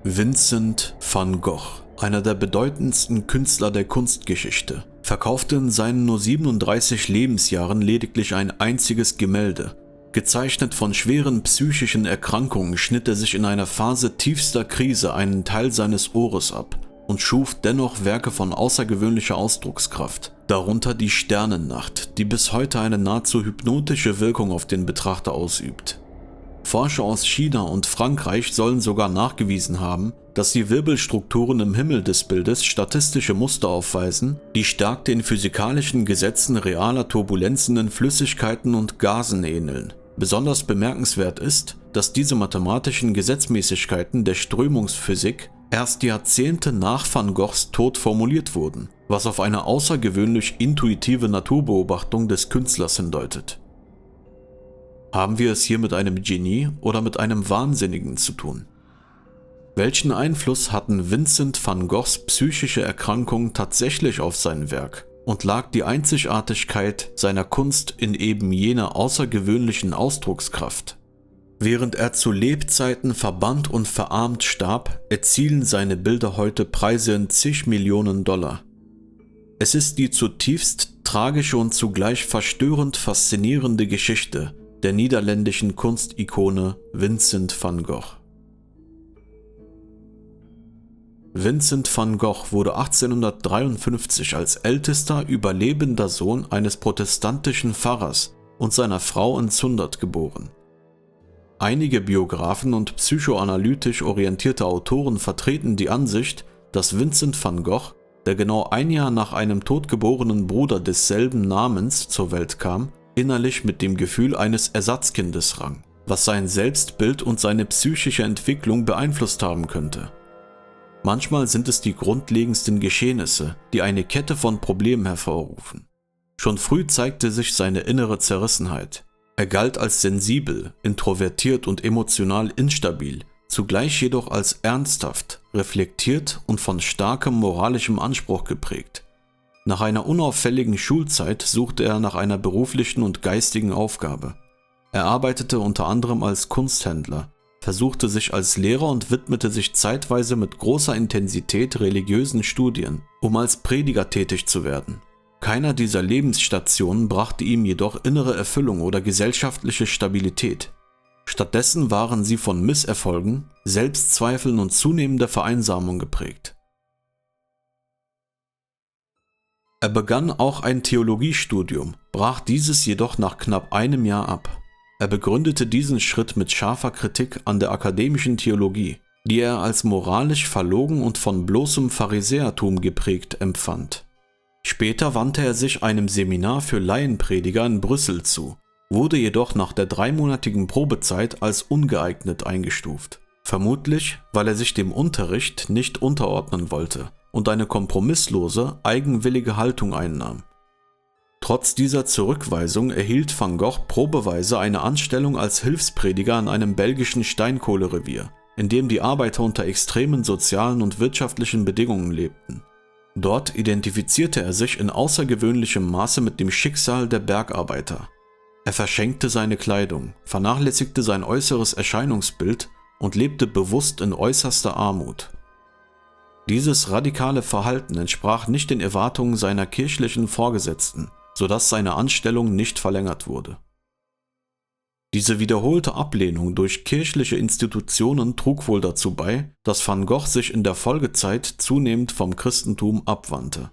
Vincent van Gogh, einer der bedeutendsten Künstler der Kunstgeschichte, verkaufte in seinen nur 37 Lebensjahren lediglich ein einziges Gemälde. Gezeichnet von schweren psychischen Erkrankungen schnitt er sich in einer Phase tiefster Krise einen Teil seines Ohres ab und schuf dennoch Werke von außergewöhnlicher Ausdruckskraft, darunter die Sternennacht, die bis heute eine nahezu hypnotische Wirkung auf den Betrachter ausübt. Forscher aus China und Frankreich sollen sogar nachgewiesen haben, dass die Wirbelstrukturen im Himmel des Bildes statistische Muster aufweisen, die stark den physikalischen Gesetzen realer Turbulenzen in Flüssigkeiten und Gasen ähneln. Besonders bemerkenswert ist, dass diese mathematischen Gesetzmäßigkeiten der Strömungsphysik erst Jahrzehnte nach Van Goghs Tod formuliert wurden, was auf eine außergewöhnlich intuitive Naturbeobachtung des Künstlers hindeutet. Haben wir es hier mit einem Genie oder mit einem Wahnsinnigen zu tun? Welchen Einfluss hatten Vincent van Goghs psychische Erkrankungen tatsächlich auf sein Werk? Und lag die Einzigartigkeit seiner Kunst in eben jener außergewöhnlichen Ausdruckskraft? Während er zu Lebzeiten verbannt und verarmt starb, erzielen seine Bilder heute Preise in zig Millionen $. Es ist die zutiefst tragische und zugleich verstörend faszinierende Geschichte der niederländischen Kunstikone Vincent van Gogh. Vincent van Gogh wurde 1853 als ältester überlebender Sohn eines protestantischen Pfarrers und seiner Frau in Zundert geboren. Einige Biografen und psychoanalytisch orientierte Autoren vertreten die Ansicht, dass Vincent van Gogh, der genau ein Jahr nach einem totgeborenen Bruder desselben Namens zur Welt kam, innerlich mit dem Gefühl eines Ersatzkindes rang, was sein Selbstbild und seine psychische Entwicklung beeinflusst haben könnte. Manchmal sind es die grundlegendsten Geschehnisse, die eine Kette von Problemen hervorrufen. Schon früh zeigte sich seine innere Zerrissenheit. Er galt als sensibel, introvertiert und emotional instabil, zugleich jedoch als ernsthaft, reflektiert und von starkem moralischem Anspruch geprägt. Nach einer unauffälligen Schulzeit suchte er nach einer beruflichen und geistigen Aufgabe. Er arbeitete unter anderem als Kunsthändler, versuchte sich als Lehrer und widmete sich zeitweise mit großer Intensität religiösen Studien, um als Prediger tätig zu werden. Keiner dieser Lebensstationen brachte ihm jedoch innere Erfüllung oder gesellschaftliche Stabilität. Stattdessen waren sie von Misserfolgen, Selbstzweifeln und zunehmender Vereinsamung geprägt. Er begann auch ein Theologiestudium, brach dieses jedoch nach knapp einem Jahr ab. Er begründete diesen Schritt mit scharfer Kritik an der akademischen Theologie, die er als moralisch verlogen und von bloßem Pharisäertum geprägt empfand. Später wandte er sich einem Seminar für Laienprediger in Brüssel zu, wurde jedoch nach der 3-monatigen Probezeit als ungeeignet eingestuft. Vermutlich, weil er sich dem Unterricht nicht unterordnen wollte und eine kompromisslose, eigenwillige Haltung einnahm. Trotz dieser Zurückweisung erhielt Van Gogh probeweise eine Anstellung als Hilfsprediger in einem belgischen Steinkohlerevier, in dem die Arbeiter unter extremen sozialen und wirtschaftlichen Bedingungen lebten. Dort identifizierte er sich in außergewöhnlichem Maße mit dem Schicksal der Bergarbeiter. Er verschenkte seine Kleidung, vernachlässigte sein äußeres Erscheinungsbild und lebte bewusst in äußerster Armut. Dieses radikale Verhalten entsprach nicht den Erwartungen seiner kirchlichen Vorgesetzten, sodass seine Anstellung nicht verlängert wurde. Diese wiederholte Ablehnung durch kirchliche Institutionen trug wohl dazu bei, dass Van Gogh sich in der Folgezeit zunehmend vom Christentum abwandte.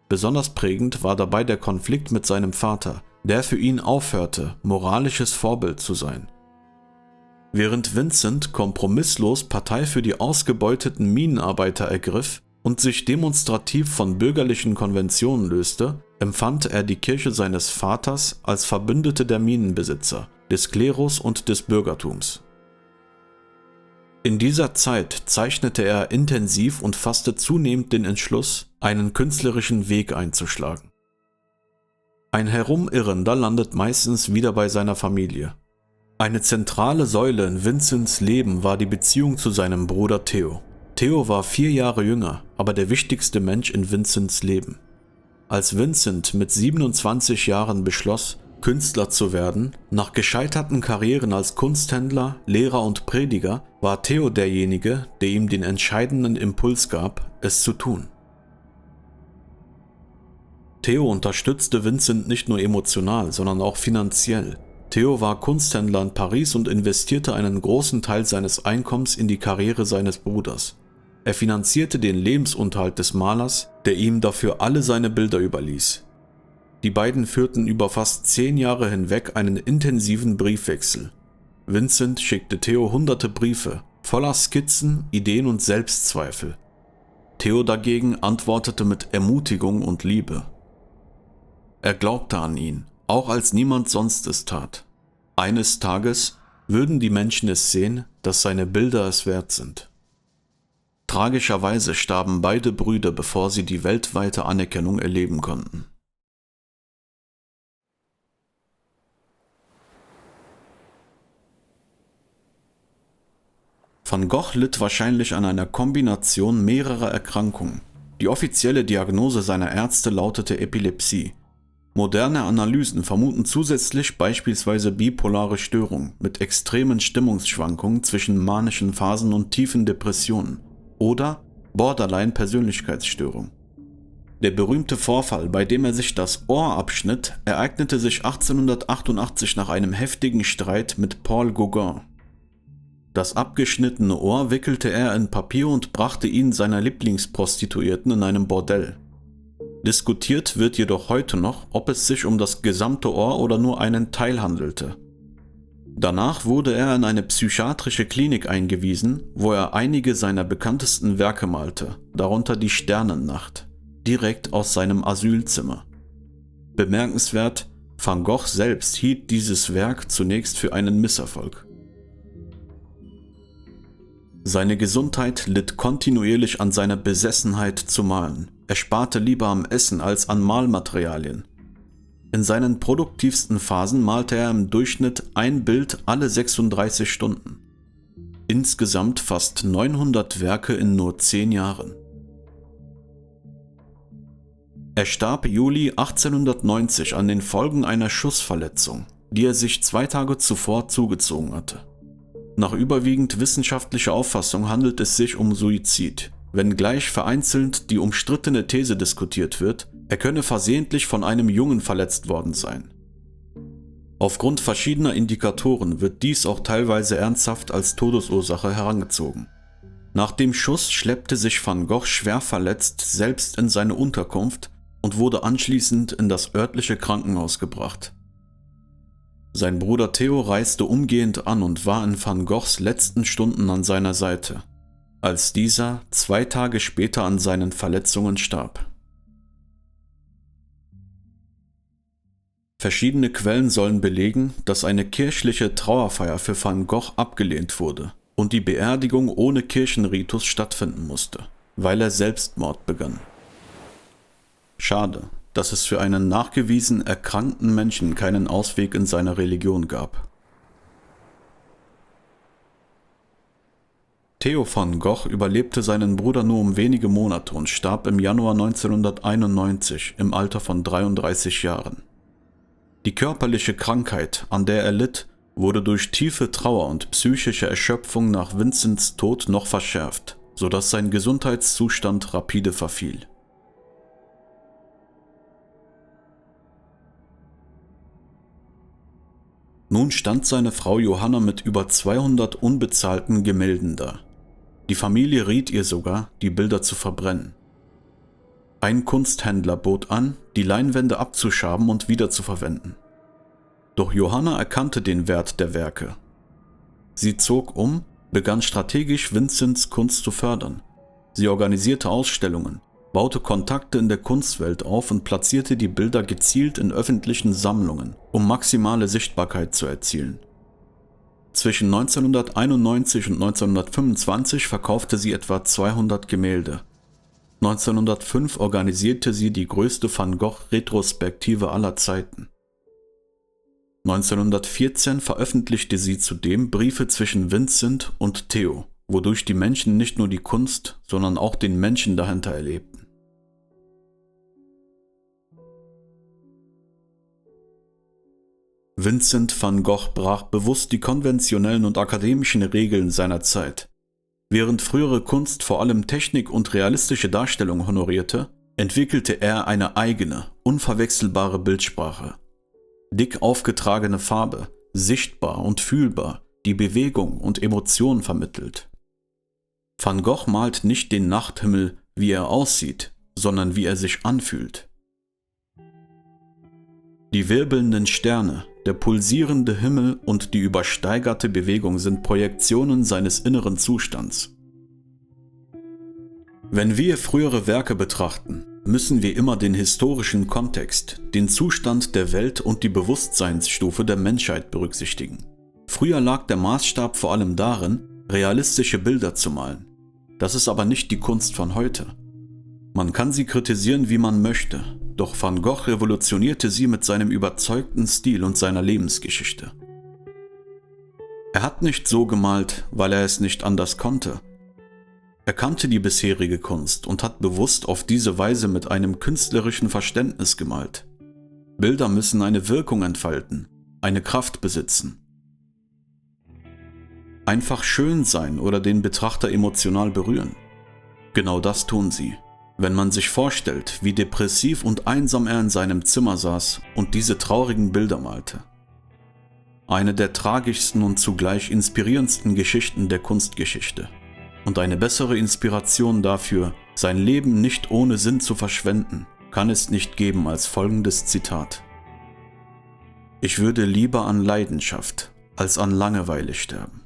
Besonders prägend war dabei der Konflikt mit seinem Vater, der für ihn aufhörte, moralisches Vorbild zu sein. Während Vincent kompromisslos Partei für die ausgebeuteten Minenarbeiter ergriff und sich demonstrativ von bürgerlichen Konventionen löste, empfand er die Kirche seines Vaters als Verbündete der Minenbesitzer, des Klerus und des Bürgertums. In dieser Zeit zeichnete er intensiv und fasste zunehmend den Entschluss, einen künstlerischen Weg einzuschlagen. Ein Herumirrender landet meistens wieder bei seiner Familie. Eine zentrale Säule in Vincents Leben war die Beziehung zu seinem Bruder Theo. Theo war 4 Jahre jünger, aber der wichtigste Mensch in Vincents Leben. Als Vincent mit 27 Jahren beschloss, Künstler zu werden. Nach gescheiterten Karrieren als Kunsthändler, Lehrer und Prediger war Theo derjenige, der ihm den entscheidenden Impuls gab, es zu tun. Theo unterstützte Vincent nicht nur emotional, sondern auch finanziell. Theo war Kunsthändler in Paris und investierte einen großen Teil seines Einkommens in die Karriere seines Bruders. Er finanzierte den Lebensunterhalt des Malers, der ihm dafür alle seine Bilder überließ. Die beiden führten über fast 10 Jahre hinweg einen intensiven Briefwechsel. Vincent schickte Theo hunderte Briefe, voller Skizzen, Ideen und Selbstzweifel. Theo dagegen antwortete mit Ermutigung und Liebe. Er glaubte an ihn, auch als niemand sonst es tat. Eines Tages würden die Menschen es sehen, dass seine Bilder es wert sind. Tragischerweise starben beide Brüder, bevor sie die weltweite Anerkennung erleben konnten. Van Gogh litt wahrscheinlich an einer Kombination mehrerer Erkrankungen. Die offizielle Diagnose seiner Ärzte lautete Epilepsie. Moderne Analysen vermuten zusätzlich beispielsweise bipolare Störungen mit extremen Stimmungsschwankungen zwischen manischen Phasen und tiefen Depressionen oder Borderline-Persönlichkeitsstörung. Der berühmte Vorfall, bei dem er sich das Ohr abschnitt, ereignete sich 1888 nach einem heftigen Streit mit Paul Gauguin. Das abgeschnittene Ohr wickelte er in Papier und brachte ihn seiner Lieblingsprostituierten in einem Bordell. Diskutiert wird jedoch heute noch, ob es sich um das gesamte Ohr oder nur einen Teil handelte. Danach wurde er in eine psychiatrische Klinik eingewiesen, wo er einige seiner bekanntesten Werke malte, darunter die Sternennacht, direkt aus seinem Asylzimmer. Bemerkenswert, Van Gogh selbst hielt dieses Werk zunächst für einen Misserfolg. Seine Gesundheit litt kontinuierlich an seiner Besessenheit zu malen. Er sparte lieber am Essen als an Malmaterialien. In seinen produktivsten Phasen malte er im Durchschnitt ein Bild alle 36 Stunden. Insgesamt fast 900 Werke in nur 10 Jahren. Er starb Juli 1890 an den Folgen einer Schussverletzung, die er sich 2 Tage zuvor zugezogen hatte. Nach überwiegend wissenschaftlicher Auffassung handelt es sich um Suizid, wenngleich vereinzelt die umstrittene These diskutiert wird, er könne versehentlich von einem Jungen verletzt worden sein. Aufgrund verschiedener Indikatoren wird dies auch teilweise ernsthaft als Todesursache herangezogen. Nach dem Schuss schleppte sich Van Gogh schwer verletzt selbst in seine Unterkunft und wurde anschließend in das örtliche Krankenhaus gebracht. Sein Bruder Theo reiste umgehend an und war in Van Goghs letzten Stunden an seiner Seite, als dieser 2 Tage später an seinen Verletzungen starb. Verschiedene Quellen sollen belegen, dass eine kirchliche Trauerfeier für Van Gogh abgelehnt wurde und die Beerdigung ohne Kirchenritus stattfinden musste, weil er Selbstmord begann. Schade, dass es für einen nachgewiesen erkrankten Menschen keinen Ausweg in seiner Religion gab. Theo van Gogh überlebte seinen Bruder nur um wenige Monate und starb im Januar 1991 im Alter von 33 Jahren. Die körperliche Krankheit, an der er litt, wurde durch tiefe Trauer und psychische Erschöpfung nach Vincents Tod noch verschärft, sodass sein Gesundheitszustand rapide verfiel. Nun stand seine Frau Johanna mit über 200 unbezahlten Gemälden da. Die Familie riet ihr sogar, die Bilder zu verbrennen. Ein Kunsthändler bot an, die Leinwände abzuschaben und wiederzuverwenden. Doch Johanna erkannte den Wert der Werke. Sie zog um, begann strategisch Vincents Kunst zu fördern. Sie organisierte Ausstellungen, baute Kontakte in der Kunstwelt auf und platzierte die Bilder gezielt in öffentlichen Sammlungen, um maximale Sichtbarkeit zu erzielen. Zwischen 1991 und 1925 verkaufte sie etwa 200 Gemälde. 1905 organisierte sie die größte Van Gogh-Retrospektive aller Zeiten. 1914 veröffentlichte sie zudem Briefe zwischen Vincent und Theo, wodurch die Menschen nicht nur die Kunst, sondern auch den Menschen dahinter erlebten. Vincent van Gogh brach bewusst die konventionellen und akademischen Regeln seiner Zeit. Während frühere Kunst vor allem Technik und realistische Darstellung honorierte, entwickelte er eine eigene, unverwechselbare Bildsprache. Dick aufgetragene Farbe, sichtbar und fühlbar, die Bewegung und Emotion vermittelt. Van Gogh malt nicht den Nachthimmel, wie er aussieht, sondern wie er sich anfühlt. Die wirbelnden Sterne, der pulsierende Himmel und die übersteigerte Bewegung sind Projektionen seines inneren Zustands. Wenn wir frühere Werke betrachten, müssen wir immer den historischen Kontext, den Zustand der Welt und die Bewusstseinsstufe der Menschheit berücksichtigen. Früher lag der Maßstab vor allem darin, realistische Bilder zu malen. Das ist aber nicht die Kunst von heute. Man kann sie kritisieren, wie man möchte, doch Van Gogh revolutionierte sie mit seinem überzeugten Stil und seiner Lebensgeschichte. Er hat nicht so gemalt, weil er es nicht anders konnte. Er kannte die bisherige Kunst und hat bewusst auf diese Weise mit einem künstlerischen Verständnis gemalt. Bilder müssen eine Wirkung entfalten, eine Kraft besitzen. Einfach schön sein oder den Betrachter emotional berühren. Genau das tun sie. Wenn man sich vorstellt, wie depressiv und einsam er in seinem Zimmer saß und diese traurigen Bilder malte. Eine der tragischsten und zugleich inspirierendsten Geschichten der Kunstgeschichte. Und eine bessere Inspiration dafür, sein Leben nicht ohne Sinn zu verschwenden, kann es nicht geben als folgendes Zitat: Ich würde lieber an Leidenschaft als an Langeweile sterben.